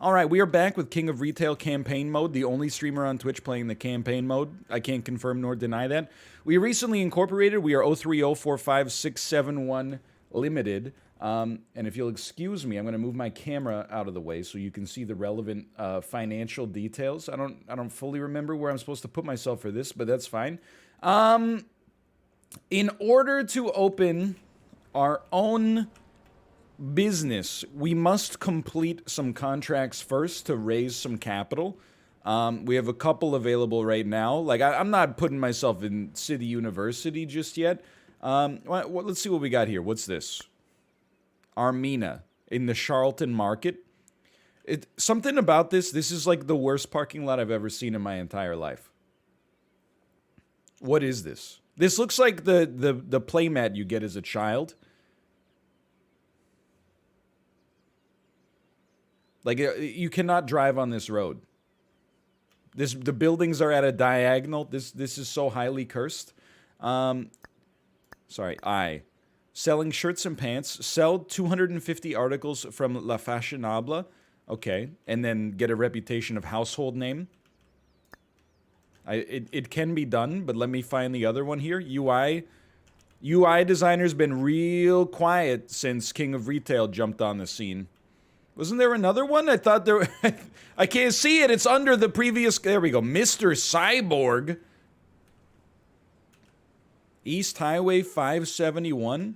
All right, we are back with King of Retail campaign mode, the only streamer on Twitch playing the campaign mode. I can't confirm nor deny that. We recently incorporated. We are 0304561 Limited. And if you'll excuse me, I'm going to move my camera out of the way so you can see the relevant financial details. I don't fully remember where I'm supposed to put myself for this, but that's fine. In order to open our own business, we must complete some contracts first to raise some capital. We have a couple available right now. Like, I'm not putting myself in City University just yet. Let's see what we got here. What's this? Armina in the Charlton Market. Something about this is like the worst parking lot I've ever seen in my entire life. What is this? This looks like the playmat you get as a child. Like, you cannot drive on this road. The buildings are at a diagonal. This is so highly cursed. Selling shirts and pants. Sell 250 articles from La Fashionable. Okay. And then get a reputation of household name. It can be done, but let me find the other one here. UI designer's been real quiet since King of Retail jumped on the scene. Wasn't there another one? I thought there... I can't see it. It's under the previous... There we go. Mr. Cyborg. East Highway 571.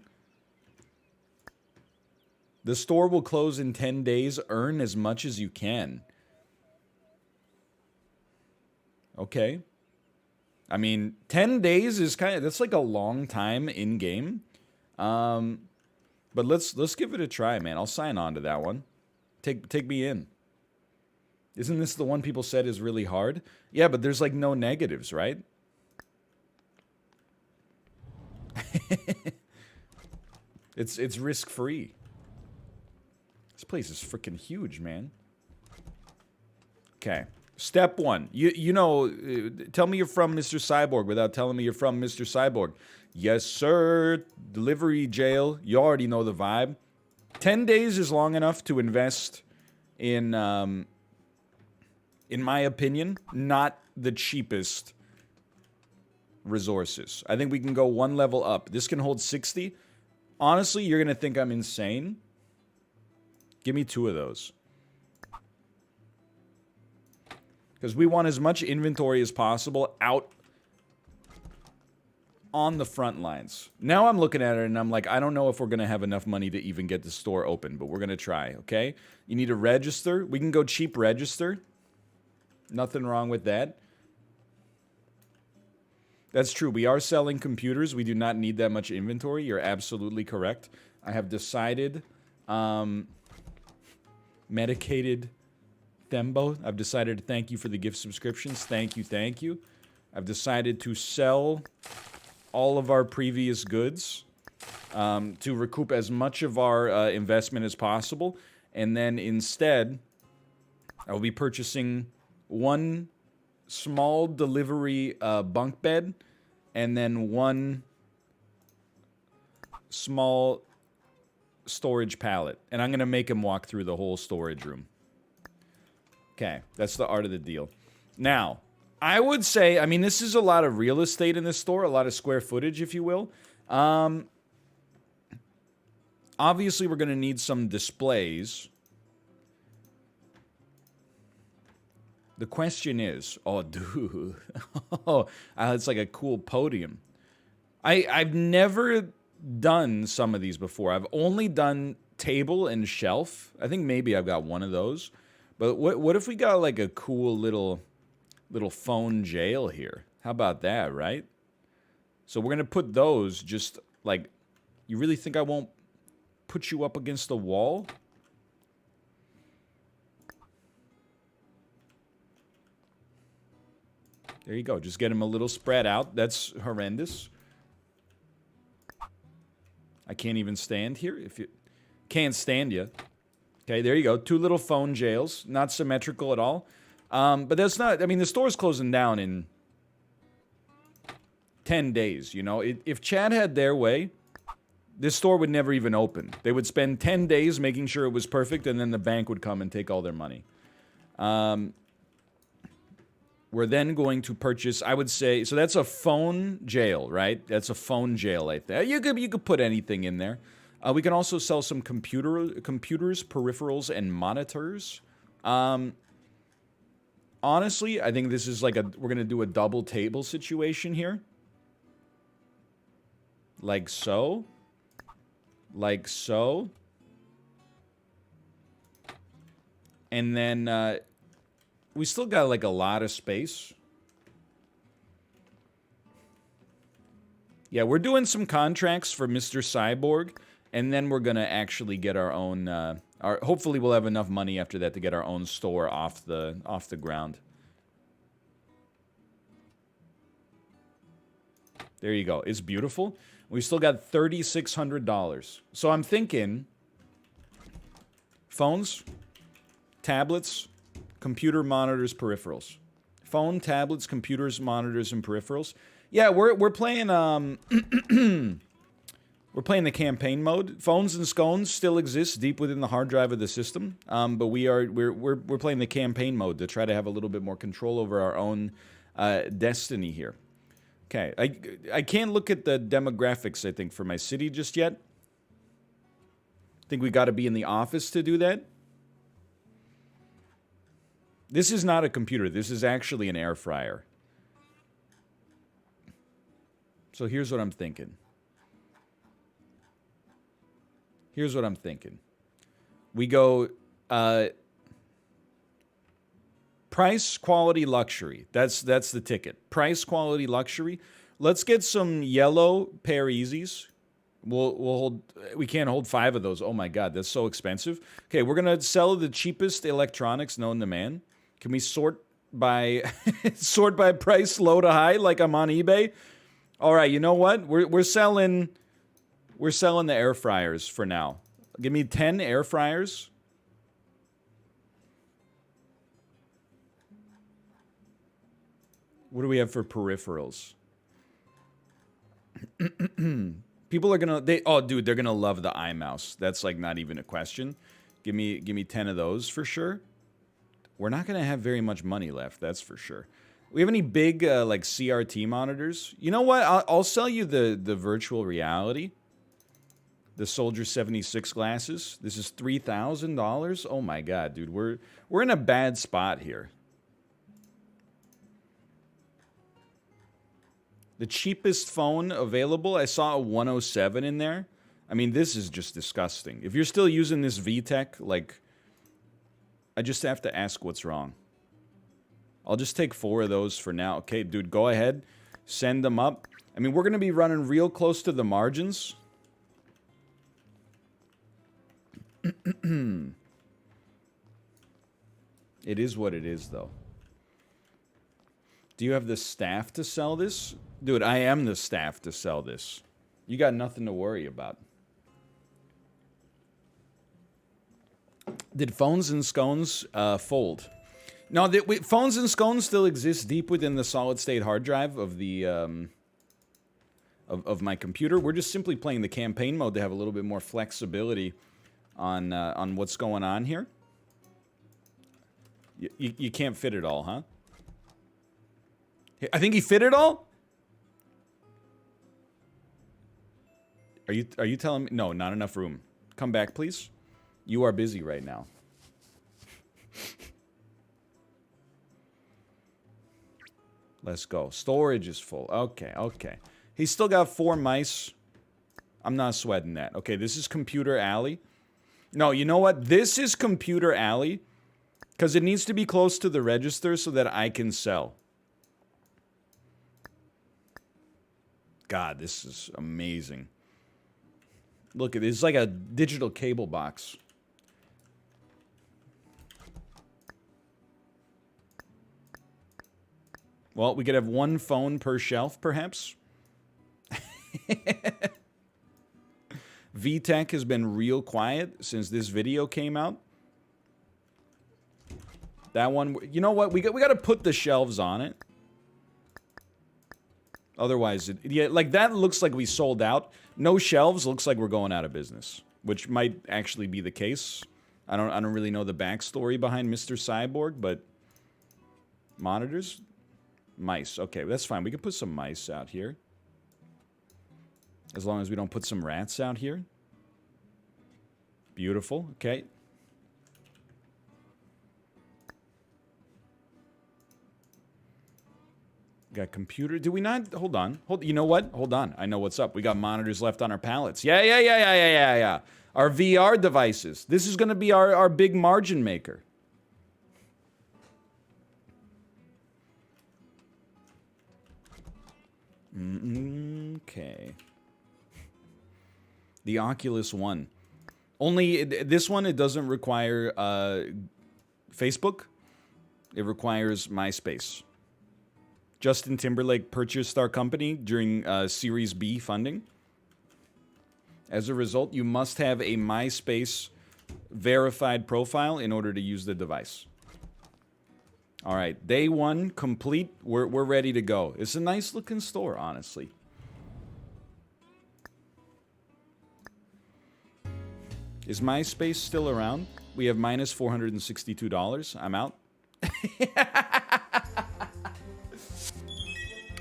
The store will close in 10 days. Earn as much as you can. Okay. I mean, 10 days is kind of... That's like a long time in-game. But let's give it a try, man. I'll sign on to that one. Take me in. Isn't this the one people said is really hard? Yeah, but there's like no negatives, right? It's risk-free. This place is freaking huge, man. Okay. Step one. You know, tell me you're from Mr. Cyborg without telling me you're from Mr. Cyborg. Yes, sir. Delivery jail. You already know the vibe. 10 days is long enough to invest in my opinion, not the cheapest resources. I think we can go one level up. This can hold 60. Honestly, you're going to think I'm insane. Give me 2 of those. Because we want as much inventory as possible out on the front lines. Now I'm looking at it and I'm like, I don't know if we're going to have enough money to even get the store open, but we're going to try, okay? You need a register. We can go cheap register. Nothing wrong with that. That's true. We are selling computers. We do not need that much inventory. You're absolutely correct. I have decided, medicated Thembo. I've decided to thank you for the gift subscriptions. Thank you, thank you. I've decided to sell all of our previous goods to recoup as much of our investment as possible. And then instead, I will be purchasing 1 small delivery bunk bed and then 1 small storage pallet. And I'm going to make him walk through the whole storage room. Okay, that's the art of the deal. Now, I would say, I mean, this is a lot of real estate in this store, a lot of square footage, if you will. Obviously, we're going to need some displays. The question is, oh, dude, it's like a cool podium. I've never done some of these before. I've only done table and shelf. I think maybe I've got one of those. But what if we got like a cool little phone jail here? How about that, right? So we're going to put those just like, you really think I won't put you up against the wall? There you go. Just get him a little spread out. That's horrendous. I can't even stand here. If you can't stand you. Okay, there you go. 2 little phone jails. Not symmetrical at all. But that's not... I mean, the store's closing down in 10 days, you know? If Chad had their way, this store would never even open. They would spend 10 days making sure it was perfect, and then the bank would come and take all their money. We're then going to purchase, I would say, so that's a phone jail, right? That's a phone jail right there. You could put anything in there. We can also sell some computers, peripherals, and monitors. Honestly, I think this is like we're gonna do a double table situation here. Like so. Like so. And then, we still got like a lot of space. Yeah, we're doing some contracts for Mr. Cyborg, and then we're gonna actually get our own. Hopefully, we'll have enough money after that to get our own store off the ground. There you go. It's beautiful. We still got $3,600. So I'm thinking phones, tablets, computer, monitors, peripherals. Phone, tablets, computers, monitors, and peripherals. Yeah, we're playing we're playing the campaign mode. Phones and scones still exist deep within the hard drive of the system, but we're playing the campaign mode to try to have a little bit more control over our own destiny here. Okay, I can't look at the demographics, I think, for my city just yet. I think we got to be in the office to do that. This is not a computer. This is actually an air fryer. So here's what I'm thinking. Here's what I'm thinking. We go price, quality, luxury. That's the ticket. Price, quality, luxury. Let's get some yellow pair Yeezys. We'll hold. We can't hold 5 of those. Oh my god, that's so expensive. Okay, we're gonna sell the cheapest electronics known to man. Can we sort by sort by price, low to high, like I'm on eBay? All right, you know what? We're selling the air fryers for now. Give me 10 air fryers. What do we have for peripherals? People are gonna dude, they're gonna love the iMouse. That's like not even a question. Give me 10 of those for sure. We're not gonna have very much money left, that's for sure. We have any big like CRT monitors? You know what? I'll sell you the virtual reality. The Soldier 76 glasses. This is $3,000. Oh my god, dude, we're in a bad spot here. The cheapest phone available, I saw a 107 in there. I mean, this is just disgusting. If you're still using this VTech, like, I just have to ask what's wrong. I'll just take 4 of those for now. Okay, dude, go ahead. Send them up. I mean, we're going to be running real close to the margins. It is what it is, though. Do you have the staff to sell this? Dude, I am the staff to sell this. You got nothing to worry about. Did phones and scones fold? No, phones and scones still exist deep within the solid-state hard drive of the of my computer. We're just simply playing the campaign mode to have a little bit more flexibility on what's going on here. You can't fit it all, huh? I think he fit it all? Are you telling me? No, not enough room. Come back, please. You are busy right now. Let's go. Storage is full. Okay, okay. He's still got 4 mice. I'm not sweating that. Okay, this is Computer Alley. No, you know what? This is Computer Alley because it needs to be close to the register so that I can sell. God, this is amazing. Look at this. It's like a digital cable box. Well, we could have 1 phone per shelf, perhaps. VTech has been real quiet since this video came out. That one, you know what? We got to put the shelves on it. Otherwise, yeah, like that looks like we sold out. No shelves looks like we're going out of business, which might actually be the case. I don't really know the backstory behind Mr. Cyborg, but monitors, mice. Okay, that's fine. We can put some mice out here. As long as we don't put some rats out here. Beautiful. Okay. Got computer. Do we not? Hold on. You know what? Hold on. I know what's up. We got monitors left on our pallets. Yeah. Our VR devices. This is going to be our big margin maker. Okay. The Oculus One. Only this one, it doesn't require Facebook. It requires MySpace. Justin Timberlake purchased our company during Series B funding. As a result, you must have a MySpace verified profile in order to use the device. All right, day one complete. We're ready to go. It's a nice looking store, honestly. Is MySpace still around? We have minus $462. I'm out.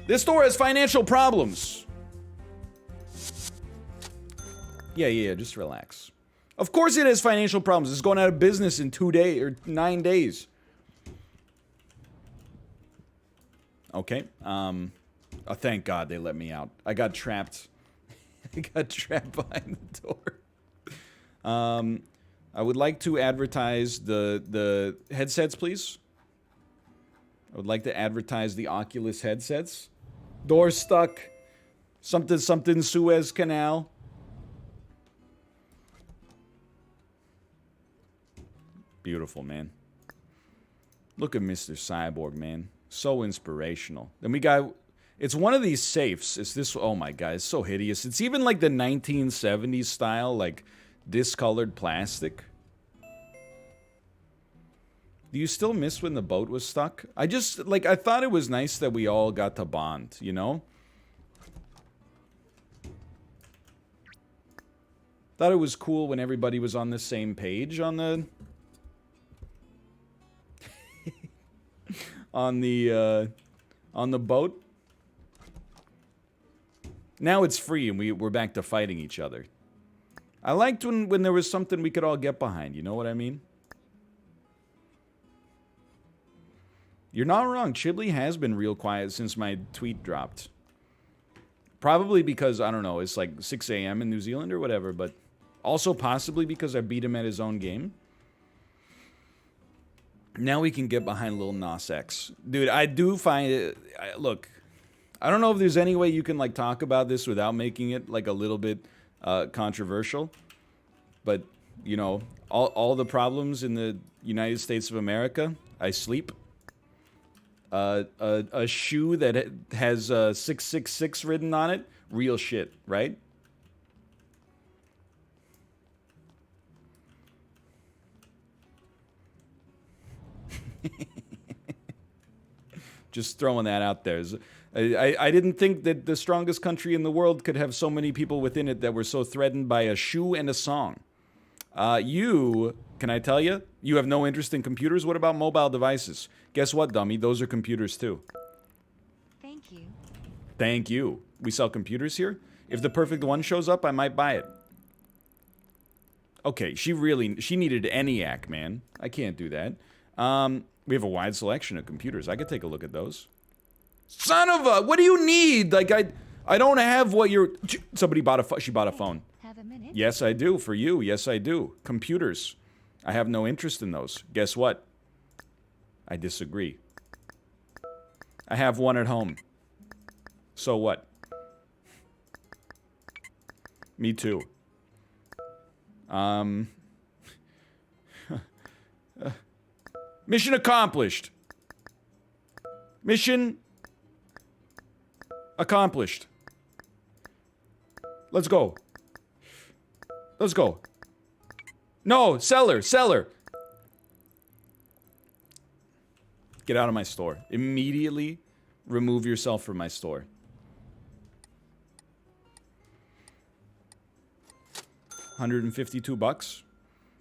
This store has financial problems. Yeah, just relax. Of course it has financial problems. It's going out of business in 2 days or 9 days. Okay. Oh, thank God they let me out. I got trapped. I got trapped behind the door. I would like to advertise the headsets, please. I would like to advertise the Oculus headsets. Door stuck. Something Suez Canal. Beautiful, man. Look at Mr. Cyborg, man. So inspirational. Then we got... It's one of these safes. It's this... Oh my God, it's so hideous. It's even like the 1970s style, like discolored plastic. Do you still miss when the boat was stuck? I just, like, I thought it was nice that we all got to bond, you know? Thought it was cool when everybody was on the same page on the... on the boat. Now it's free and we're back to fighting each other. I liked when there was something we could all get behind, you know what I mean? You're not wrong. Chiblee has been real quiet since my tweet dropped. Probably because, I don't know, it's like 6 a.m. in New Zealand or whatever, but also possibly because I beat him at his own game. Now we can get behind Lil Nas X. Dude, I do find it... look, I don't know if there's any way you can, like, talk about this without making it, like, a little bit controversial. But, you know, all the problems in the United States of America, I sleep. A shoe that has 666 written on it, real shit, right? Just throwing that out there. I didn't think that the strongest country in the world could have so many people within it that were so threatened by a shoe and a song. Can I tell you? You have no interest in computers? What about mobile devices? Guess what, dummy? Those are computers too. Thank you. Thank you. We sell computers here? If the perfect one shows up, I might buy it. Okay, she needed ENIAC, man. I can't do that. We have a wide selection of computers. I could take a look at those. Son of a... What do you need? Like, I don't have what you're... Somebody bought a... She bought a phone. Have a minute? Yes, I do. For you. Yes, I do. Computers. I have no interest in those. Guess what? I disagree. I have one at home. So what? Me too. Mission accomplished. Mission accomplished. Let's go. Let's go. No, seller. Get out of my store. Immediately remove yourself from my store. $152.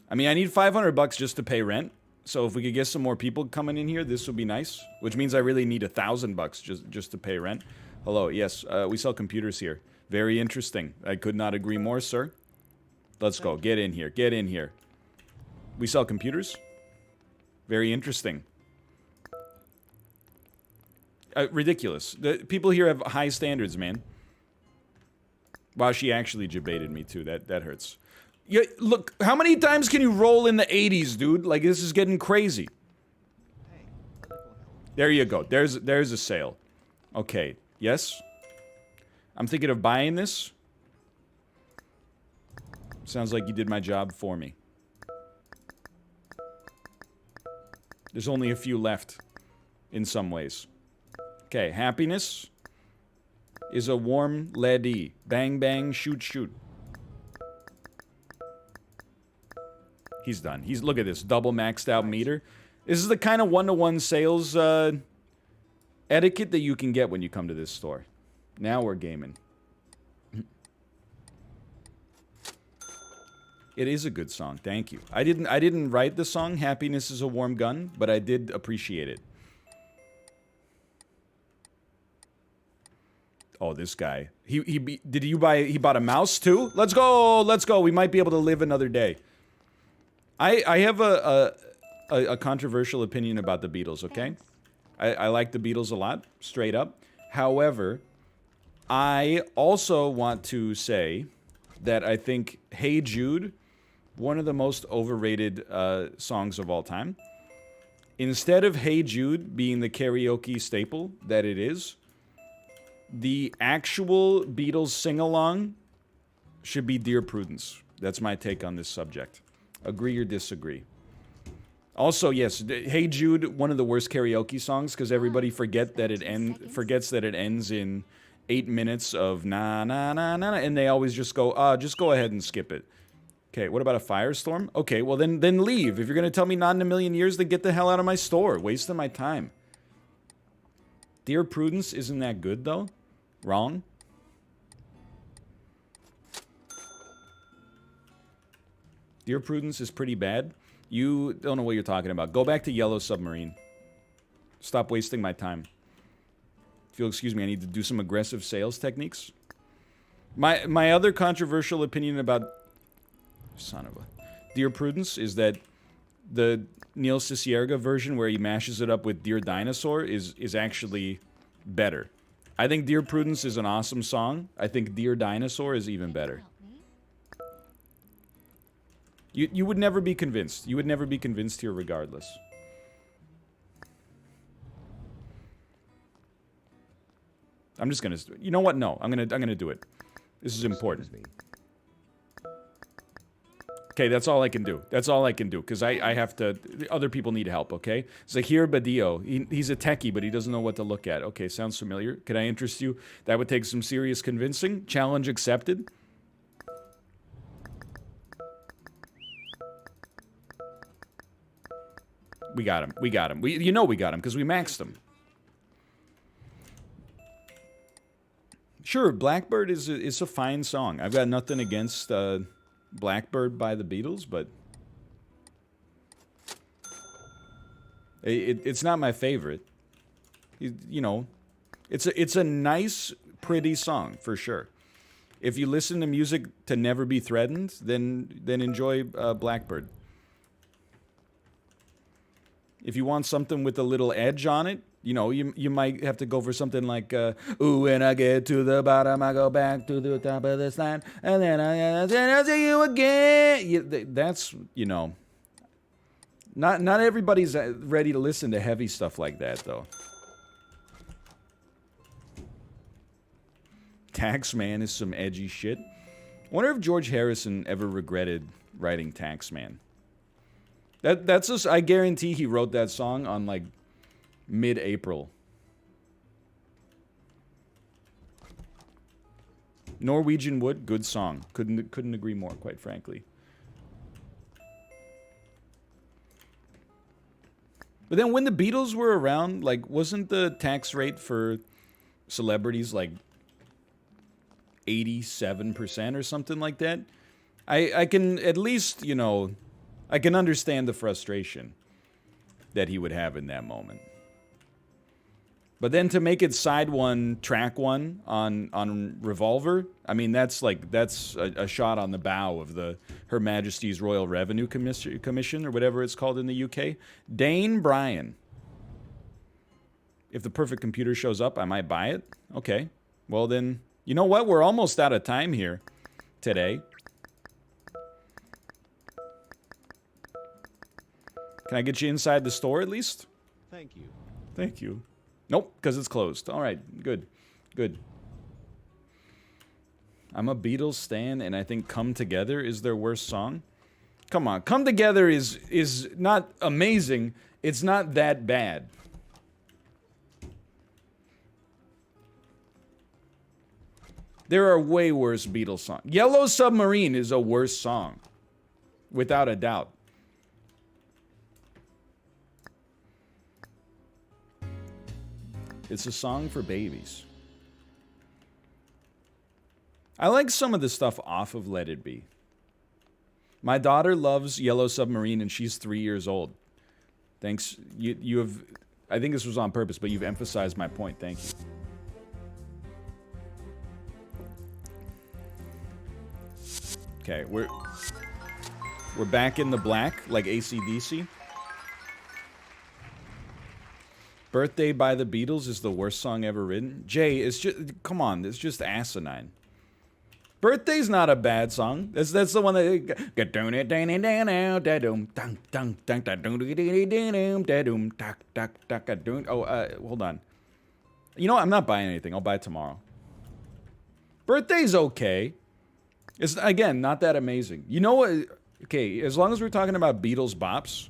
I mean, I need 500 bucks just to pay rent. So if we could get some more people coming in here, this would be nice. Which means I really need 1,000 bucks just to pay rent. Hello, yes, we sell computers here. Very interesting. I could not agree more, sir. Let's go. Get in here. Get in here. We sell computers? Very interesting. Ridiculous. The people here have high standards, man. Wow, she actually debated me too. That hurts. Yeah, look, how many times can you roll in the 80s, dude? Like, this is getting crazy. There you go. There's a sale. Okay. Yes? I'm thinking of buying this. Sounds like you did my job for me. There's only a few left in some ways. Okay, happiness is a warm lady. Bang, bang, shoot, shoot. He's done. Look at this, double maxed out meter. This is the kind of one-to-one sales etiquette that you can get when you come to this store. Now we're gaming. It is a good song. Thank you. I didn't write the song "Happiness is a Warm Gun," but I did appreciate it. Oh, this guy. He bought a mouse too? Let's go. Let's go. We might be able to live another day. I have a controversial opinion about the Beatles, okay? I like the Beatles a lot, straight up. However, I also want to say that I think Hey Jude, one of the most overrated songs of all time. Instead of Hey Jude being the karaoke staple that it is, the actual Beatles sing-along should be Dear Prudence. That's my take on this subject. Agree or disagree? Also, yes, Hey Jude, one of the worst karaoke songs because everybody forgets that it ends in 8 minutes of na na na na, and they always just go ahead and skip it. Okay, what about a firestorm? Okay, well then leave. If you're gonna tell me not in a million years, then get the hell out of my store. Wasting my time. Dear Prudence isn't that good though. Wrong. Dear Prudence is pretty bad. You don't know what you're talking about. Go back to Yellow Submarine. Stop wasting my time. If you'll excuse me, I need to do some aggressive sales techniques. My other controversial opinion about Dear Prudence is that the Neil Cicierega version where he mashes it up with Dear Dinosaur is actually better. I think Dear Prudence is an awesome song. I think Dear Dinosaur is even better. You would never be convinced. You would never be convinced here regardless. I'm just gonna... You know what? No. I'm gonna do it. This is important. Okay, that's all I can do. That's all I can do. Because I have to... Other people need help, okay? Zahir Badio. He's a techie, but he doesn't know what to look at. Okay, sounds familiar. Can I interest you? That would take some serious convincing. Challenge accepted. We got him. We got him. You know we got him, because we maxed him. Sure, Blackbird is a fine song. I've got nothing against Blackbird by the Beatles, but it's not my favorite. You know, it's a nice, pretty song for sure. If you listen to music to never be threatened, then enjoy Blackbird. If you want something with a little edge on it, you know, you might have to go for something like, ooh, when I get to the bottom, I go back to the top of this line, and then I see you again. That's, you know, not everybody's ready to listen to heavy stuff like that, though. Taxman is some edgy shit. I wonder if George Harrison ever regretted writing Taxman. That's just, I guarantee he wrote that song on, like, mid-April. Norwegian Wood, good song. Couldn't agree more, quite frankly. But then when the Beatles were around, like, wasn't the tax rate for celebrities, like, 87% or something like that? I can at least, you know, I can understand the frustration that he would have in that moment. But then to make it side one, track one on Revolver, I mean, that's a shot on the bow of the Her Majesty's Royal Revenue Commission, or whatever it's called in the UK. Dane Bryan. If the perfect computer shows up, I might buy it. Okay. Well then, you know what? We're almost out of time here today. Can I get you inside the store at least? Thank you. Thank you. Nope, because it's closed. All right, good. Good. I'm a Beatles stan, and I think Come Together is their worst song. Come on, Come Together is not amazing. It's not that bad. There are way worse Beatles songs. Yellow Submarine is a worse song, without a doubt. It's a song for babies. I like some of the stuff off of Let It Be. My daughter loves Yellow Submarine, and she's 3 years old. Thanks. You have... I think this was on purpose, but you've emphasized my point. Thank you. Okay, we're back in the black, like AC/DC. Birthday by the Beatles is the worst song ever written. Jay, it's just, come on, it's just asinine. Birthday's not a bad song. That's the one that... Oh, hold on. You know what? I'm not buying anything. I'll buy it tomorrow. Birthday's okay. It's, again, not that amazing. You know what? Okay, as long as we're talking about Beatles bops,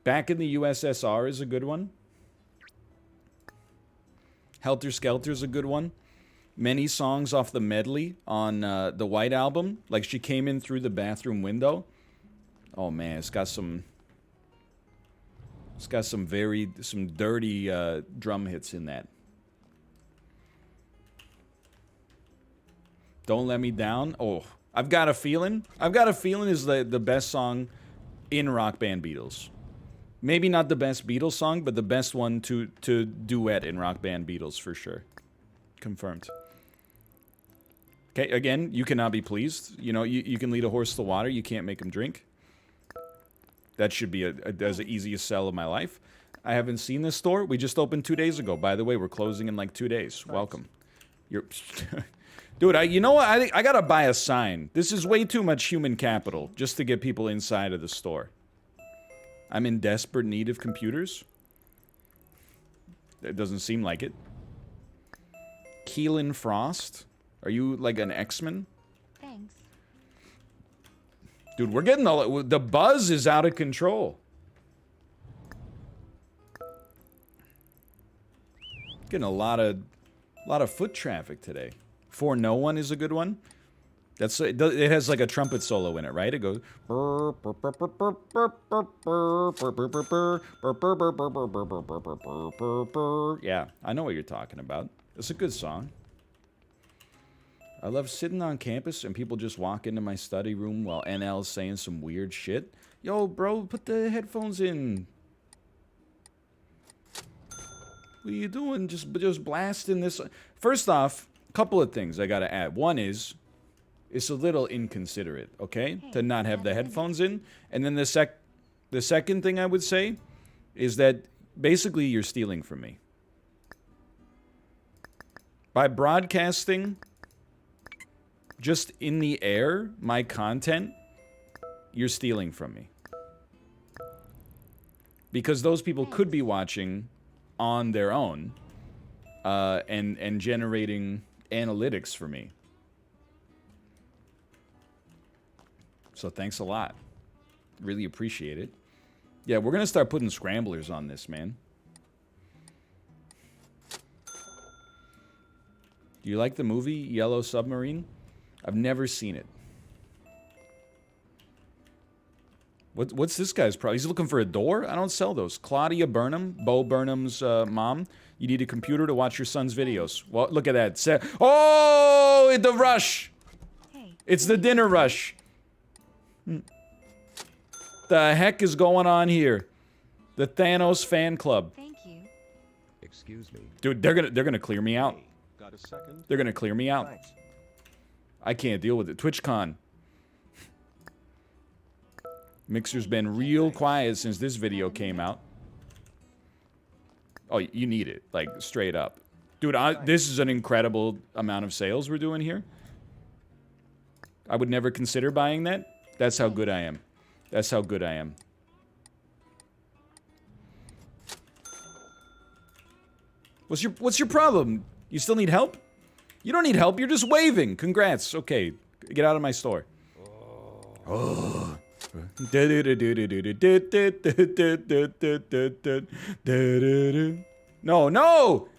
Back in the USSR is a good one. Helter Skelter's a good one. Many songs off the medley on the White Album, like She Came In Through the Bathroom Window. Oh man, it's got some dirty drum hits in that. Don't Let Me Down. Oh, I've Got a Feeling. I've Got a Feeling is the best song in Rock Band Beatles. Maybe not the best Beatles song, but the best one to duet in Rock Band Beatles for sure. Confirmed. Okay, again, you cannot be pleased. You know, you can lead a horse to water. You can't make him drink. That should be as the easiest sell of my life. I haven't seen this store. We just opened 2 days ago. By the way, we're closing in like 2 days. Nice. Welcome. You're... Dude, you know what? I gotta buy a sign. This is way too much human capital just to get people inside of the store. I'm in desperate need of computers. It doesn't seem like it. Keelan Frost? Are you like an X-Men? Thanks. Dude, we're getting the buzz is out of control. Getting a lot of foot traffic today. For No One is a good one. It has like a trumpet solo in it, right? It goes. Yeah, I know what you're talking about. It's a good song. I love sitting on campus and people just walk into my study room while NL's saying some weird shit. Yo, bro, put the headphones in. What are you doing? Just blasting this. First off, a couple of things I gotta add. One is, it's a little inconsiderate, okay, to not have the headphones in. And then the second thing I would say is that basically you're stealing from me. By broadcasting just in the air my content, you're stealing from me. Because those people could be watching on their own and generating analytics for me. So thanks a lot. Really appreciate it. Yeah, we're going to start putting scramblers on this, man. Do you like the movie Yellow Submarine? I've never seen it. What's this guy's problem? He's looking for a door? I don't sell those. Claudia Burnham, Bo Burnham's mom. You need a computer to watch your son's videos. Well, look at that. Oh, the rush. Hey. It's the dinner rush. The heck is going on here? The Thanos fan club. Thank you. Excuse me. Dude, they're gonna clear me out. Hey, got a second? They're gonna clear me out. Thanks. I can't deal with it. TwitchCon. Mixer's been real quiet since this video came out. Oh, you need it, like straight up. Dude, this is an incredible amount of sales we're doing here. I would never consider buying that. That's how good I am. That's how good I am. What's your problem? You still need help? You don't need help, you're just waving. Congrats. Okay, get out of my store. Oh. No, no!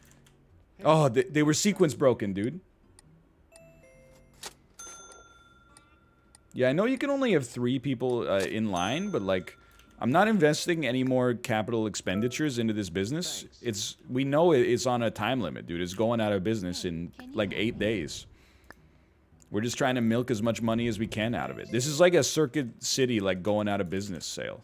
Oh, they were sequence broken, dude. Yeah, I know you can only have 3 people in line, but like, I'm not investing any more capital expenditures into this business. We know it's on a time limit, dude. It's going out of business in like 8 days. We're just trying to milk as much money as we can out of it. This is like a Circuit City, like, going out of business sale.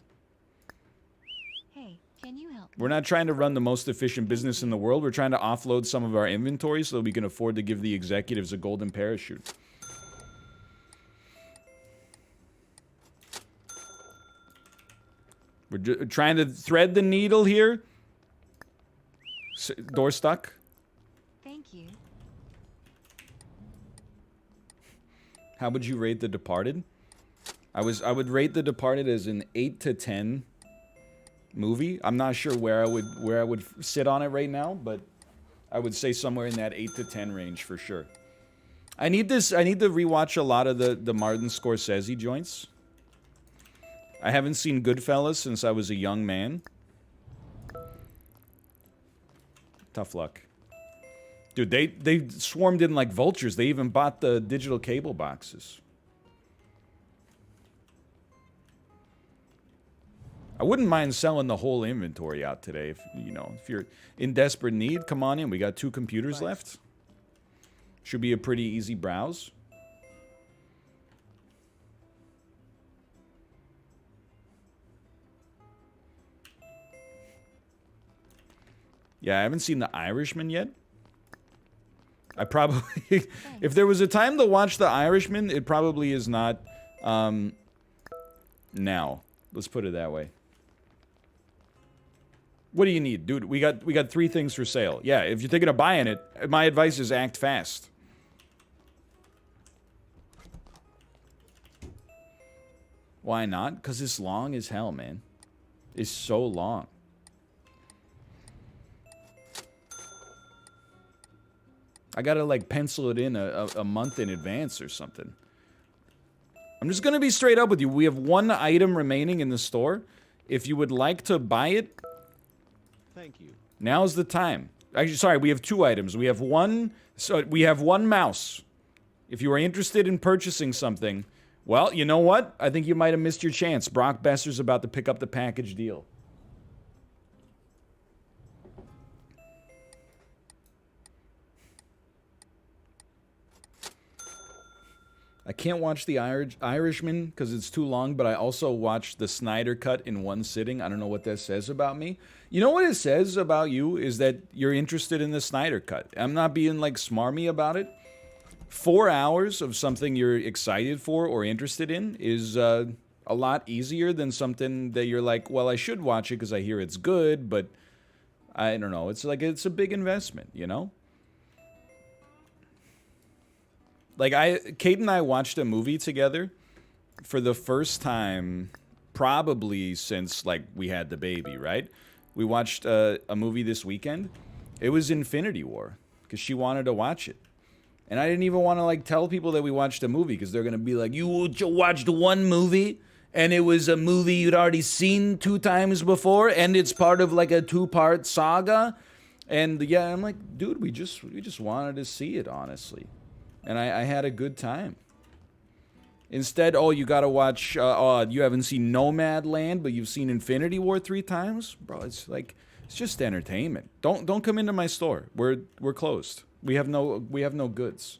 Hey, can you help? We're not trying to run the most efficient business in the world. We're trying to offload some of our inventory so that we can afford to give the executives a golden parachute. We're trying to thread the needle here. Door stuck. Thank you. How would you rate The Departed? I would rate The Departed as an 8 to 10 movie. I'm not sure where I would sit on it right now, but I would say somewhere in that 8 to 10 range for sure. I need to rewatch a lot of the Martin Scorsese joints. I haven't seen Goodfellas since I was a young man. Tough luck. Dude, they swarmed in like vultures. They even bought the digital cable boxes. I wouldn't mind selling the whole inventory out today. If you're in desperate need, come on in. We got 2 computers left. Should be a pretty easy browse. Yeah, I haven't seen The Irishman yet. I probably... if there was a time to watch The Irishman, it probably is not now. Let's put it that way. What do you need? Dude, we got 3 things for sale. Yeah, if you're thinking of buying it, my advice is act fast. Why not? Because it's long as hell, man. It's so long. I gotta, like, pencil it in a month in advance or something. I'm just gonna be straight up with you. We have 1 item remaining in the store. If you would like to buy it... Thank you. Now's the time. Actually, sorry, we have 2 items. We have one mouse. If you are interested in purchasing something, well, you know what? I think you might have missed your chance. Brock Besser's about to pick up the package deal. I can't watch The Irishman because it's too long, but I also watched the Snyder Cut in one sitting. I don't know what that says about me. You know what it says about you is that you're interested in the Snyder Cut. I'm not being, like, smarmy about it. 4 hours of something you're excited for or interested in is a lot easier than something that you're like, well, I should watch it because I hear it's good, but I don't know. It's like, it's a big investment, you know? Like, Kate and I watched a movie together for the first time probably since, like, we had the baby, right? We watched a movie this weekend. It was Infinity War, because she wanted to watch it. And I didn't even want to, like, tell people that we watched a movie, because they're going to be like, you watched one movie, and it was a movie you'd already seen 2 times before, and it's part of, like, a 2-part saga? And, yeah, I'm like, dude, we just wanted to see it, honestly. And I had a good time. Instead, oh, you gotta watch, you haven't seen Nomadland, but you've seen Infinity War 3 times? Bro, it's like, it's just entertainment. Don't come into my store. We're closed. We have no goods.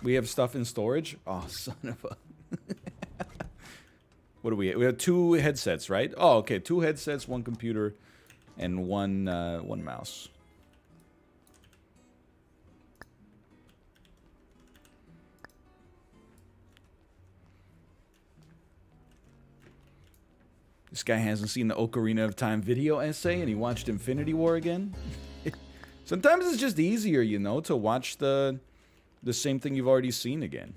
We have stuff in storage? Oh, son of a... What do we have? We have 2 headsets, right? Oh, okay. 2 headsets, 1 computer, and one mouse. This guy hasn't seen the Ocarina of Time video essay, and he watched Infinity War again. Sometimes it's just easier, you know, to watch the same thing you've already seen again.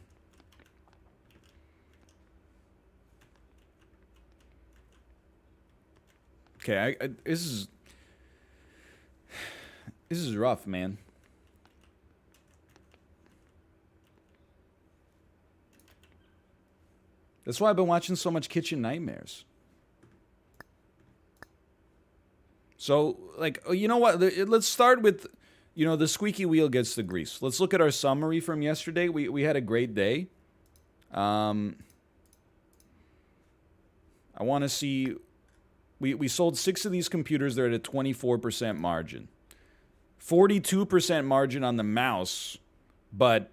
Okay, this is rough, man. That's why I've been watching so much Kitchen Nightmares. So, like, you know what? Let's start with, you know, the squeaky wheel gets the grease. Let's look at our summary from yesterday. We had a great day. I want to see... We sold 6 of these computers. They're at a 24% margin. 42% margin on the mouse, but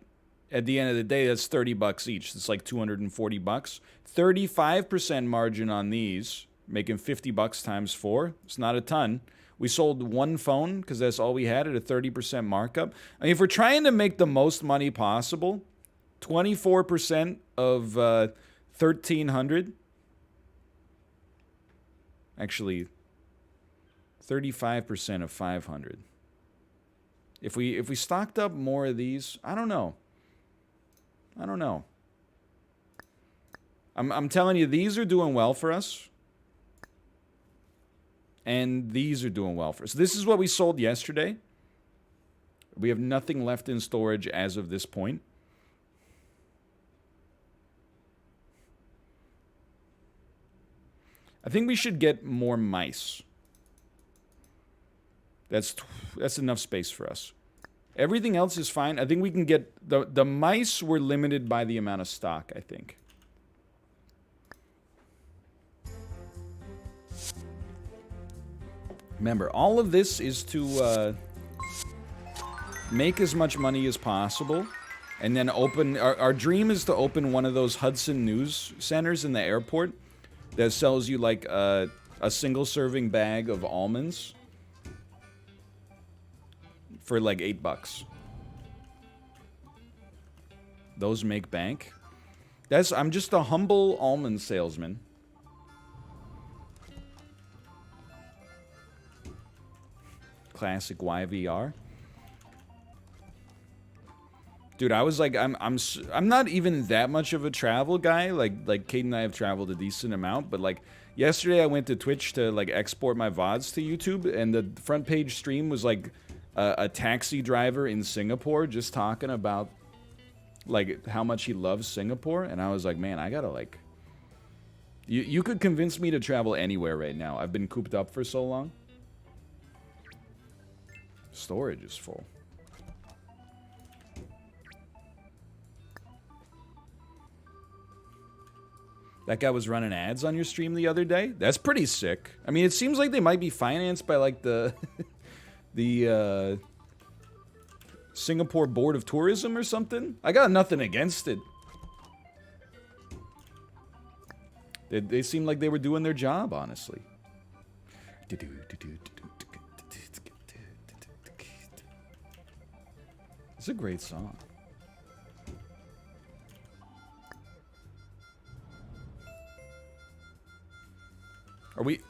at the end of the day, that's 30 bucks each. It's like 240 bucks. 35% margin on these, making 50 bucks times 4. It's not a ton. We sold 1 phone because that's all we had at a 30% markup. I mean, if we're trying to make the most money possible, 24% of 1,300. Actually, 35% of 500. If we stocked up more of these, I don't know. I'm telling you, these are doing well for us. And these are doing well for us. This is what we sold yesterday. We have nothing left in storage as of this point. I think we should get more mice. That's enough space for us. Everything else is fine. I think we can get... The mice were limited by the amount of stock, I think. Remember, all of this is to make as much money as possible. And then open... Our dream is to open one of those Hudson News Centers in the airport that sells you like a single serving bag of almonds for like $8. Those make bank. I'm just a humble almond salesman. Classic YVR. Dude, I was like, I'm not even that much of a travel guy. Like Kate and I have traveled a decent amount, but like yesterday I went to Twitch to like export my VODs to YouTube, and the front page stream was like a taxi driver in Singapore just talking about like how much he loves Singapore, and I was like, man, I gotta like... You could convince me to travel anywhere right now. I've been cooped up for so long. Storage is full. That guy was running ads on your stream the other day? That's pretty sick. I mean, it seems like they might be financed by, like, the... the, Singapore Board of Tourism or something? I got nothing against it. They seemed like they were doing their job, honestly. It's a great song. Are we...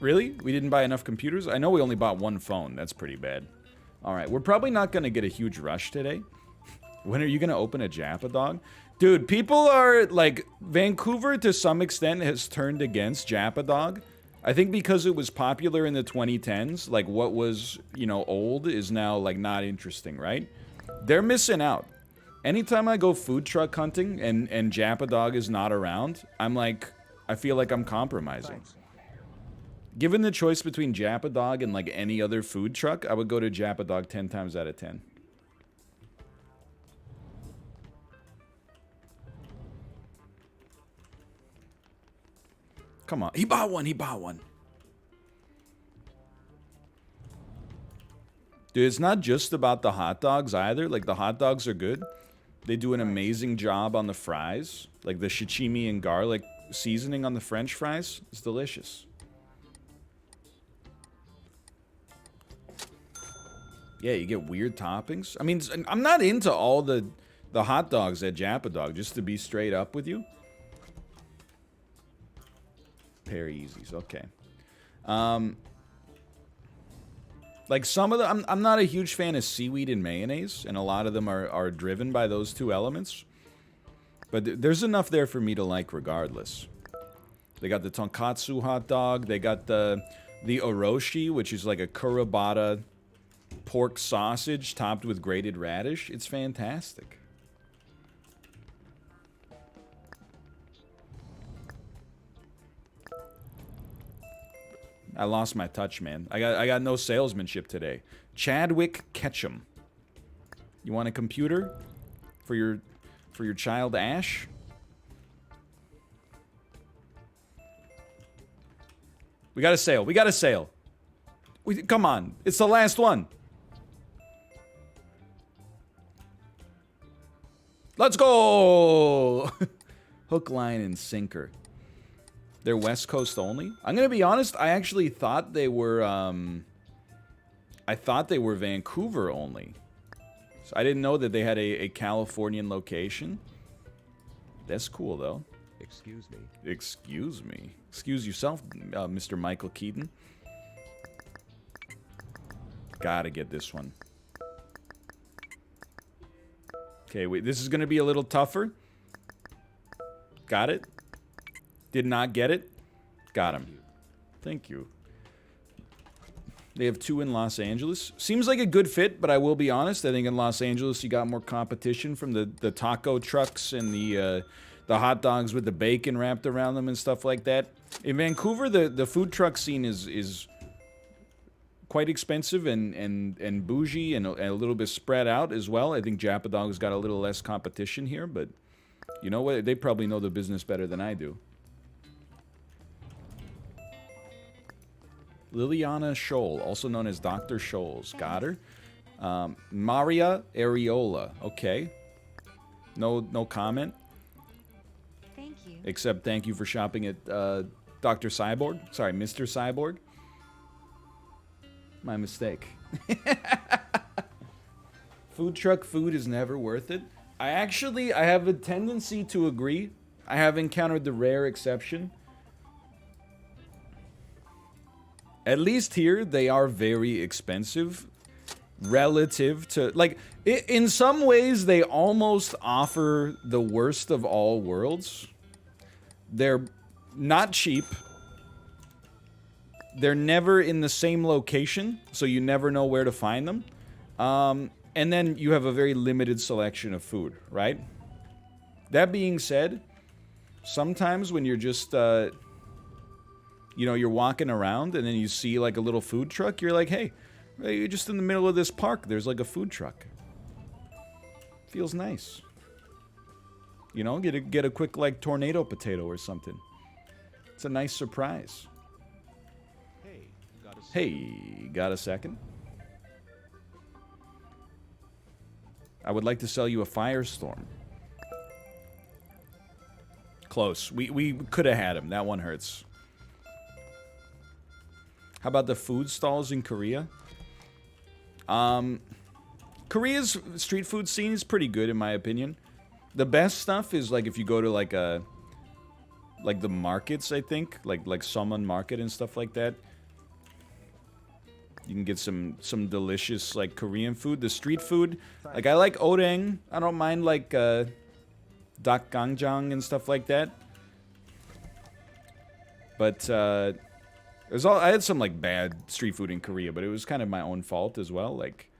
Really? We didn't buy enough computers? I know we only bought 1 phone. That's pretty bad. Alright, we're probably not going to get a huge rush today. When are you going to open a Jappa Dog? Dude, people are, like... Vancouver, to some extent, has turned against Jappa Dog. I think because it was popular in the 2010s, like, what was, you know, old is now, like, not interesting, right? They're missing out. Anytime I go food truck hunting and Jappa Dog is not around, I'm like... I feel like I'm compromising. Thanks. Given the choice between Jappa Dog and, like, any other food truck, I would go to Jappa Dog 10 times out of 10. Come on. He bought one. He bought one. Dude, it's not just about the hot dogs either. Like, the hot dogs are good. They do an amazing job on the fries. Like the shichimi and garlic seasoning on the French fries is delicious. Yeah, you get weird toppings. I mean, I'm not into all the hot dogs at Japadog, just to be straight up with you. Pear Easies, okay. Like some of the, I'm not a huge fan of seaweed and mayonnaise, and a lot of them are driven by those two elements. But there's enough there for me to like regardless. They got the tonkatsu hot dog. They got the oroshi, which is like a kurabata pork sausage topped with grated radish. It's fantastic. I lost my touch, man. I got no salesmanship today. Chadwick Ketchum. You want a computer for your child Ash? We got a sale. We got a sale. Come on. It's the last one. Let's go! Hook, line, and sinker. They're West Coast only? I'm gonna be honest, I actually thought they were, I thought they were Vancouver only. So I didn't know that they had a Californian location. That's cool, though. Excuse me. Excuse me. Excuse yourself, Mr. Michael Keaton. Gotta get this one. Okay, wait, this is gonna be a little tougher. Got it? Did not get it? Got him. Thank you. They have 2 in Los Angeles. Seems like a good fit, but I will be honest. I think in Los Angeles you got more competition from the taco trucks and the hot dogs with the bacon wrapped around them and stuff like that. In Vancouver, the food truck scene is quite expensive and bougie and a little bit spread out as well. I think Japadog's got a little less competition here, but you know what? They probably know the business better than I do. Liliana Scholl, also known as Dr. Scholes. Got her. Maria Areola. Okay. No comment. Thank you. Except thank you for shopping at Dr. Cyborg. Sorry, Mr. Cyborg. My mistake. Food truck food is never worth it. I have a tendency to agree. I have encountered the rare exception. At least here, they are very expensive relative to, like, in some ways, they almost offer the worst of all worlds. They're not cheap. They're never in the same location, so you never know where to find them. And then you have a very limited selection of food, right? That being said, sometimes when you're just, you know, you're walking around and then you see like a little food truck, you're like, hey, you're just in the middle of this park. There's like a food truck. Feels nice. You know, get a quick like tornado potato or something. It's a nice surprise. Hey, got a second? I would like to sell you a Firestorm. Close. We could have had him. That one hurts. How about the food stalls in Korea? Korea's street food scene is pretty good in my opinion. The best stuff is like if you go to like the markets, I think, like Summon Market and stuff like that. You can get some delicious like Korean food. The street food, like I like oreng. I don't mind like dakgangjang and stuff like that. But I had some like bad street food in Korea, but it was kind of my own fault as well. Like,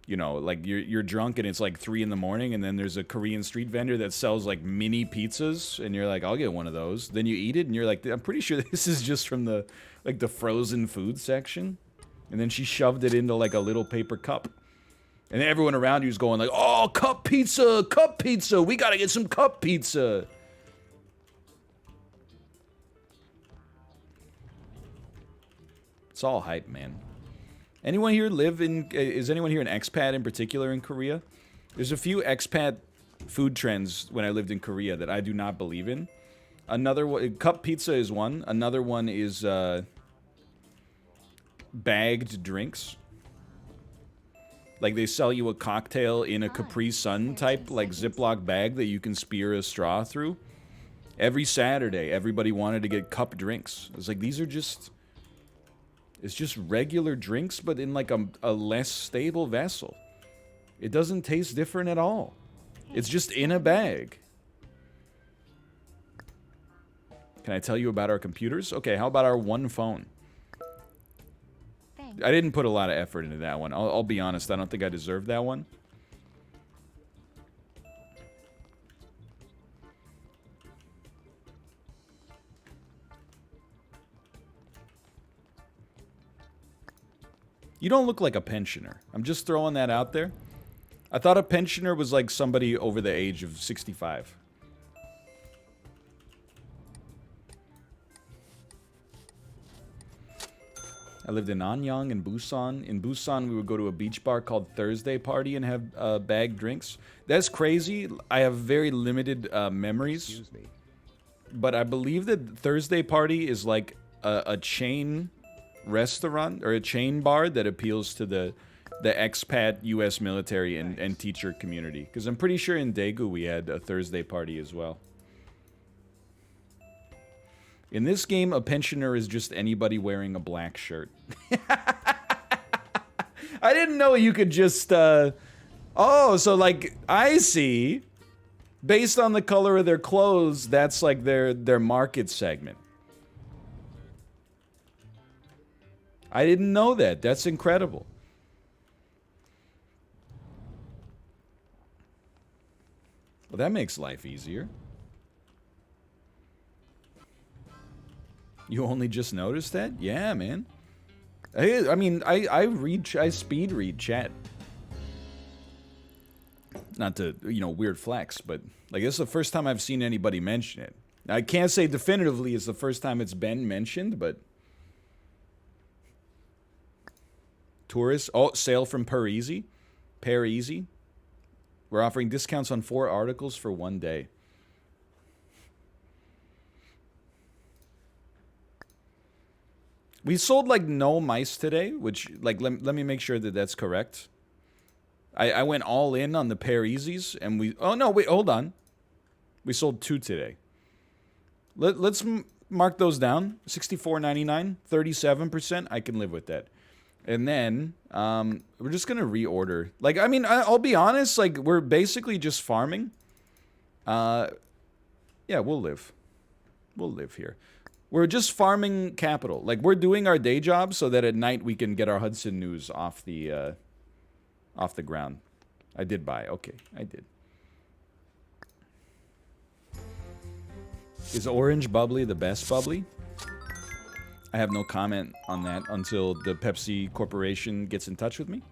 you know, like you're drunk and it's like 3 in the morning, and then there's a Korean street vendor that sells like mini pizzas, and you're like, I'll get one of those. Then you eat it, and you're like, I'm pretty sure this is just from the like the frozen food section. And then she shoved it into like a little paper cup. And everyone around you is going like, oh, cup pizza, we gotta get some cup pizza. It's all hype, man. Anyone here is anyone here an expat in particular in Korea? There's a few expat food trends when I lived in Korea that I do not believe in. Another one, cup pizza is one. Another one is bagged drinks. Like they sell you a cocktail in a Capri Sun type like Ziploc bag that you can spear a straw through. Every Saturday, everybody wanted to get cup drinks. It's like these are just... It's just regular drinks, but in like a less stable vessel. It doesn't taste different at all. It's just in a bag. Can I tell you about our computers? Okay, how about our one phone? Thanks. I didn't put a lot of effort into that one. I'll be honest, I don't think I deserved that one. You don't look like a pensioner. I'm just throwing that out there. I thought a pensioner was like somebody over the age of 65. I lived in Anyang and Busan. In Busan, we would go to a beach bar called Thursday Party and have bagged drinks. That's crazy. I have very limited memories. Excuse me. But I believe that Thursday Party is like a chain restaurant or a chain bar that appeals to the expat U.S. military and teacher community. Because I'm pretty sure in Daegu we had a Thursday Party as well. In this game, a pensioner is just anybody wearing a black shirt. I didn't know you could just, Oh, so like, I see. Based on the color of their clothes, that's like their market segment. I didn't know that. That's incredible. Well, that makes life easier. You only just noticed that? Yeah, man. I mean, I speed read chat. Not to, you know, weird flex, but like this is the first time I've seen anybody mention it. I can't say definitively it's the first time it's been mentioned, but tourists. Oh, sale from Parisi. Parisi. We're offering discounts on 4 articles for 1 day. We sold like no mice today, which like let me make sure that that's correct. I went all in on the Parisis and we oh no wait hold on, we sold 2 today. Let's mark those down. $64.99, 37%. I can live with that. And then we're just gonna reorder. Like I mean I'll be honest, like we're basically just farming. Yeah, we'll live here. We're just farming capital. Like, we're doing our day job so that at night we can get our Hudson News off the ground. I did buy. Okay, I did. Is orange bubbly the best bubbly? I have no comment on that until the Pepsi Corporation gets in touch with me.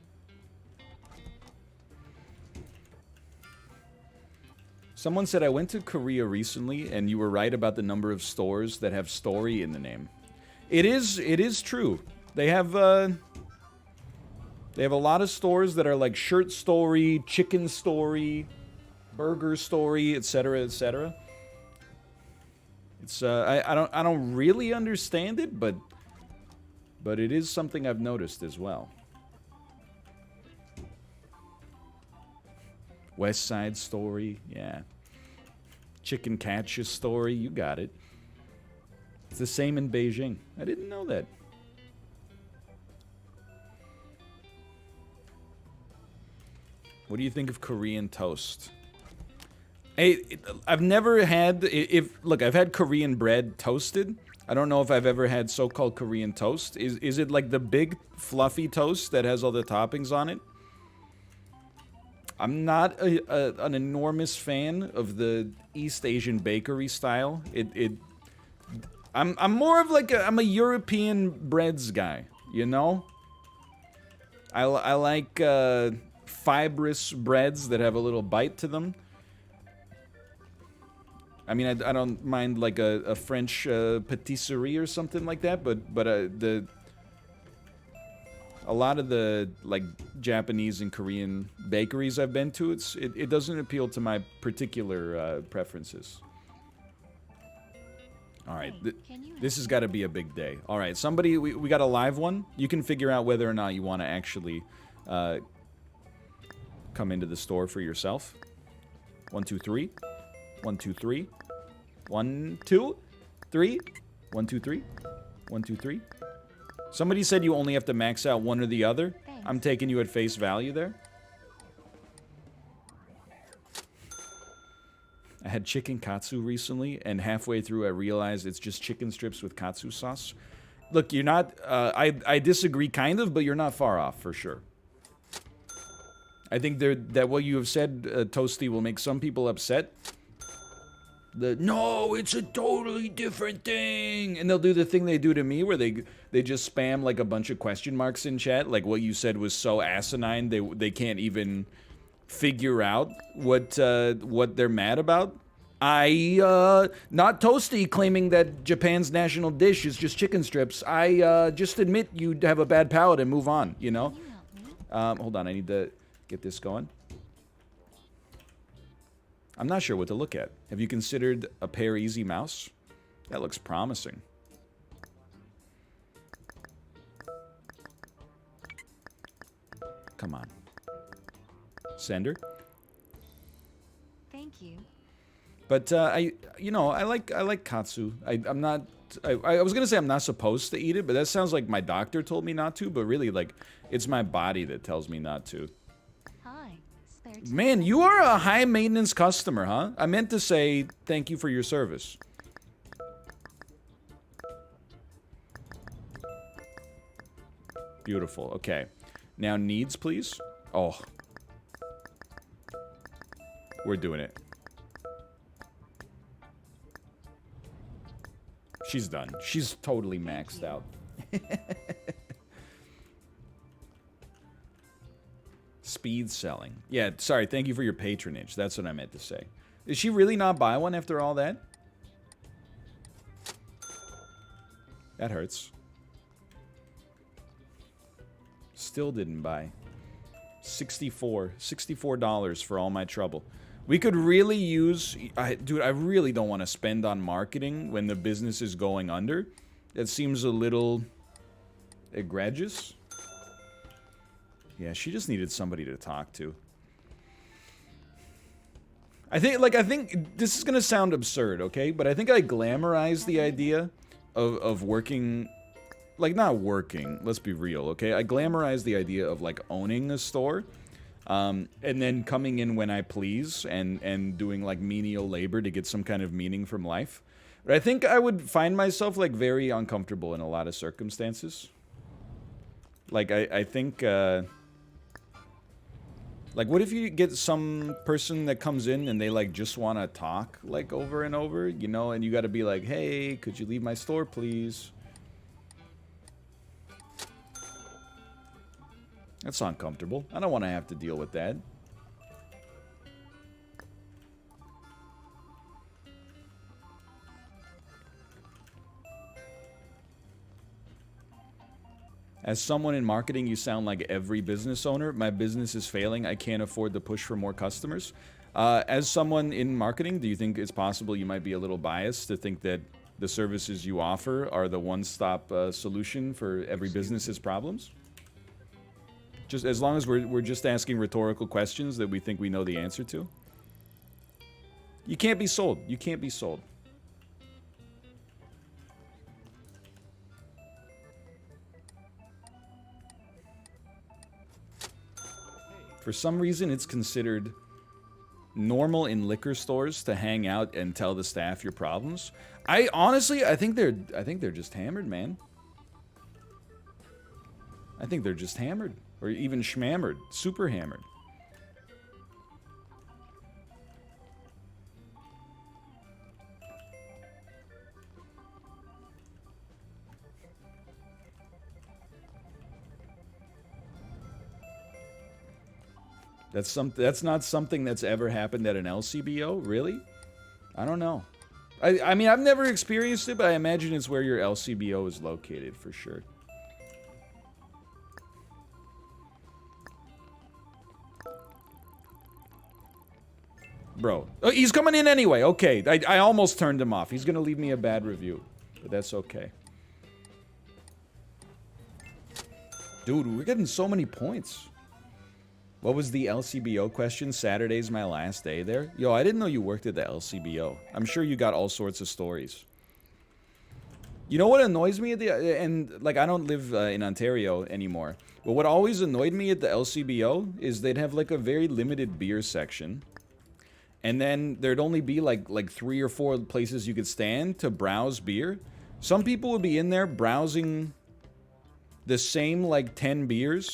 Someone said I went to Korea recently, and you were right about the number of stores that have story in the name. It is true. They have a lot of stores that are like shirt story, chicken story, burger story, etc., etc. It's I don't really understand it, but it is something I've noticed as well. West Side Story, yeah. Chicken Catches Story, you got it. It's the same in Beijing. I didn't know that. What do you think of Korean toast? Hey, I've never had... Look, I've had Korean bread toasted. I don't know if I've ever had so-called Korean toast. Is it like the big fluffy toast that has all the toppings on it? I'm not an enormous fan of the East Asian bakery style. I'm more of like I'm a European breads guy, you know? I like fibrous breads that have a little bite to them. I mean, I don't mind like a French patisserie or something like that, but a lot of the like Japanese and Korean bakeries I've been to, it doesn't appeal to my particular preferences. All right, this has got to be a big day. All right, somebody, we got a live one. You can figure out whether or not you want to actually come into the store for yourself. 1, 2, 3. 1, 2, 3. 1, 2, 3. 1, 2, 3. 1, 2, 3. Somebody said you only have to max out one or the other. Thanks. I'm taking you at face value there. I had chicken katsu recently, and halfway through I realized it's just chicken strips with katsu sauce. Look, you're not... I disagree kind of, but you're not far off, for sure. I think that what you have said, Toasty, will make some people upset. No, it's a totally different thing! And they'll do the thing they do to me, where they just spam, like, a bunch of question marks in chat. Like, what you said was so asinine, they can't even... figure out what they're mad about. Not Toasty claiming that Japan's national dish is just chicken strips. Just admit you have a bad palate and move on, you know? Can you help me? Hold on, I need to get this going. I'm not sure what to look at. Have you considered a Pear Easy mouse? That looks promising. Come on. Sender. Thank you. But I like katsu. I'm not. I was gonna say I'm not supposed to eat it, but that sounds like my doctor told me not to. But really, like, it's my body that tells me not to. Hi. Spare two Man, you seconds. are a high maintenance customer, huh? I meant to say thank you for your service. Beautiful. Okay. Now needs, please. Oh. We're doing it. She's done. She's totally maxed out. Speed selling. Yeah, sorry. Thank you for your patronage. That's what I meant to say. Did she really not buy one after all that? That hurts. Still didn't buy. $64 for all my trouble. We could really use... dude, I really don't want to spend on marketing when the business is going under. That seems a little... egregious. Yeah, she just needed somebody to talk to. I think this is gonna sound absurd, okay? But I think I glamorize the idea of working... Like, not working, let's be real, okay? I glamorize the idea of, like, owning a store. And then coming in when I please and doing, like, menial labor to get some kind of meaning from life. But I think I would find myself, like, very uncomfortable in a lot of circumstances. Like, I think, like, what if you get some person that comes in and they, like, just want to talk, like, over and over, you know? And you got to be like, hey, could you leave my store, please? That's uncomfortable. I don't want to have to deal with that. As someone in marketing, you sound like every business owner. My business is failing. I can't afford to push for more customers. As someone in marketing, do you think it's possible you might be a little biased to think that the services you offer are the one-stop solution for every business's problems? Just as long as we're just asking rhetorical questions that we think we know the answer to. You can't be sold. You can't be sold. For some reason, it's considered normal in liquor stores to hang out and tell the staff your problems. I think they're just hammered, man. I think they're just hammered. Or even schmammered. Super hammered. That's not something that's ever happened at an LCBO, really? I don't know. I mean, I've never experienced it, but I imagine it's where your LCBO is located, for sure. Bro. Oh, he's coming in anyway. Okay. I almost turned him off. He's going to leave me a bad review. But that's okay. Dude, we're getting so many points. What was the LCBO question? Saturday's my last day there. Yo, I didn't know you worked at the LCBO. I'm sure you got all sorts of stories. You know what annoys me at the... And, like, I don't live in Ontario anymore. But what always annoyed me at the LCBO is they'd have, like, a very limited beer section. And then there'd only be, like 3 or 4 places you could stand to browse beer. Some people would be in there browsing the same, like, 10 beers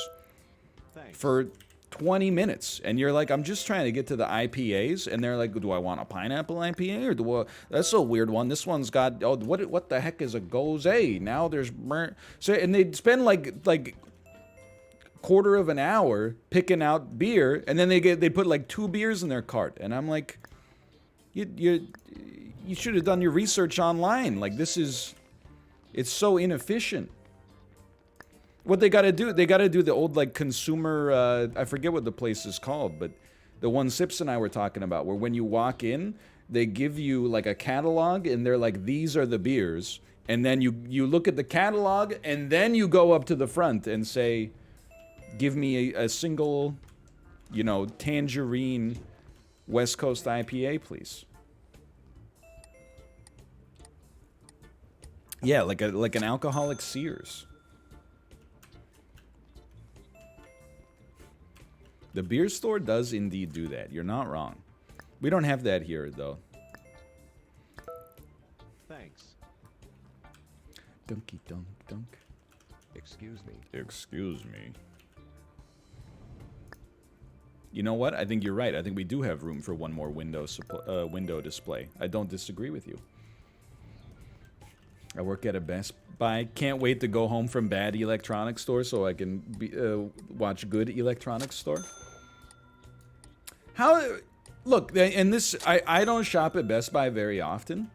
for 20 minutes. And you're like, I'm just trying to get to the IPAs. And they're like, do I want a pineapple IPA? Or do I... That's a weird one. This one's got... Oh, what the heck is a Gose? Now there's... So, and they'd spend, like quarter of an hour picking out beer. And then they put, like, 2 beers in their cart. And I'm like... You should have done your research online. Like, this is... It's so inefficient. What they gotta do the old, like, consumer, I forget what the place is called, but the one Sips and I were talking about, where when you walk in, they give you, like, a catalog, and they're like, these are the beers, and then you look at the catalog, and then you go up to the front and say, give me a single, you know, tangerine West Coast IPA, please. Yeah, like an alcoholic Sears. The beer store does indeed do that. You're not wrong. We don't have that here, though. Thanks. Dunky dunk dunk. Excuse me. Excuse me. You know what? I think you're right. I think we do have room for one more window display. I don't disagree with you. I work at a Best Buy. Can't wait to go home from bad electronics store so I can watch good electronics store. Look, and this, I don't shop at Best Buy very often,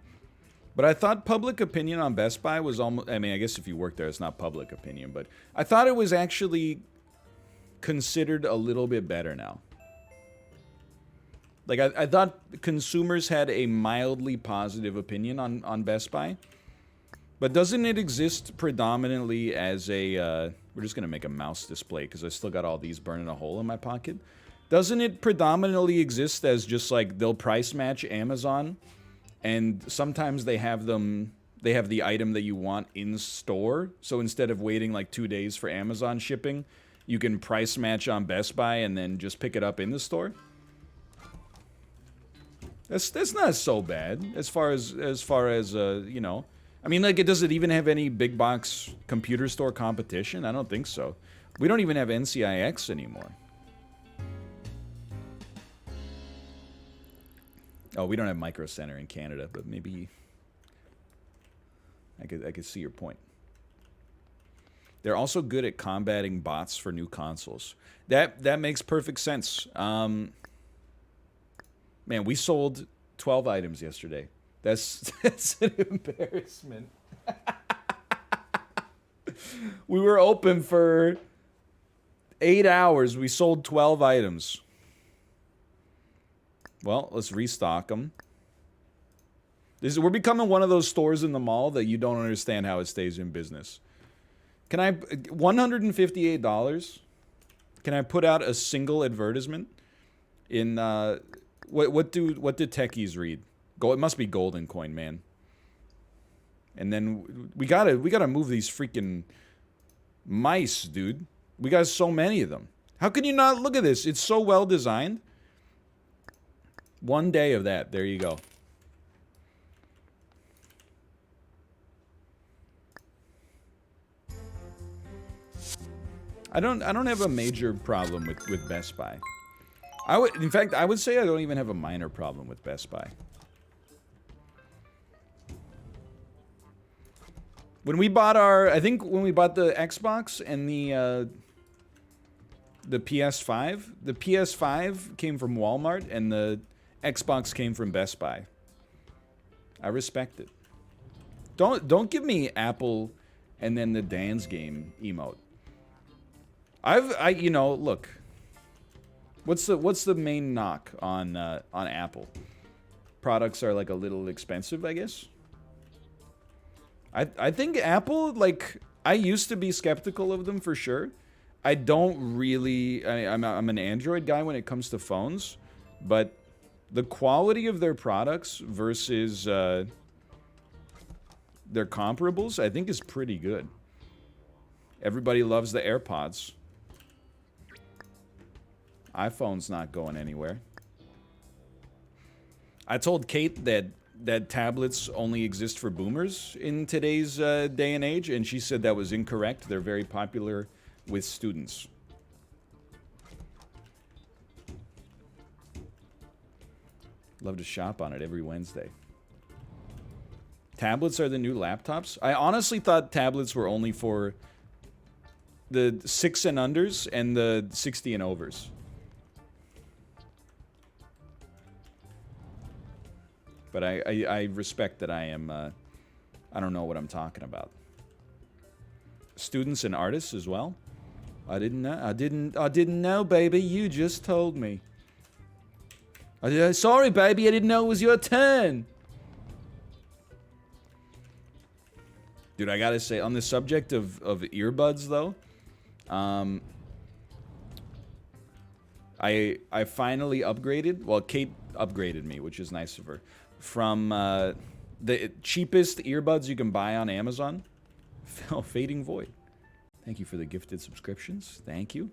but I thought public opinion on Best Buy was almost, I mean, I guess if you work there, it's not public opinion, but I thought it was actually considered a little bit better now. Like, I thought consumers had a mildly positive opinion on Best Buy. But doesn't it exist predominantly as a, we're just going to make a mouse display because I still got all these burning a hole in my pocket. Doesn't it predominantly exist as just like they'll price match Amazon and sometimes they have the item that you want in store. So instead of waiting like 2 days for Amazon shipping, you can price match on Best Buy and then just pick it up in the store? That's not so bad as far as you know. I mean, like, does it even have any big box computer store competition? I don't think so. We don't even have NCIX anymore. Oh, we don't have Micro Center in Canada, but maybe I could see your point. They're also good at combating bots for new consoles. That makes perfect sense. Man, we sold 12 items yesterday. That's an embarrassment. We were open for 8 hours. We sold 12 items. Well, let's restock them. We're becoming one of those stores in the mall that you don't understand how it stays in business. Can I... $158? Can I put out a single advertisement? In, what do techies read? It must be Golden Coin, man. And then we gotta move these freaking mice, dude. We got so many of them. How can you not look at this? It's so well designed. 1 day of that. There you go. I don't have a major problem with Best Buy. In fact, I would say I don't even have a minor problem with Best Buy. When we bought when we bought the Xbox and the PS5, the PS5 came from Walmart and the Xbox came from Best Buy. I respect it. Don't give me Apple and then the Dan's game emote. You know, look. What's the main knock on Apple? Products are like a little expensive, I guess. I think Apple, like, I used to be skeptical of them for sure. I don't really. I'm an Android guy when it comes to phones, but the quality of their products versus their comparables, I think, is pretty good. Everybody loves the AirPods. iPhone's not going anywhere. I told Kate that tablets only exist for boomers in today's day and age, and she said that was incorrect. They're very popular with students. Love to shop on it every Wednesday. Tablets are the new laptops? I honestly thought tablets were only for the 6 and unders and the 60 and overs. But I respect that I am, I don't know what I'm talking about. Students and artists as well? I didn't know. I didn't know, baby. You just told me. Sorry, baby. I didn't know it was your turn. Dude, I gotta say, on the subject of earbuds, though, I finally upgraded. Well, Kate upgraded me, which is nice of her. From the cheapest earbuds you can buy on Amazon, Fading Void. Thank you for the gifted subscriptions. Thank you.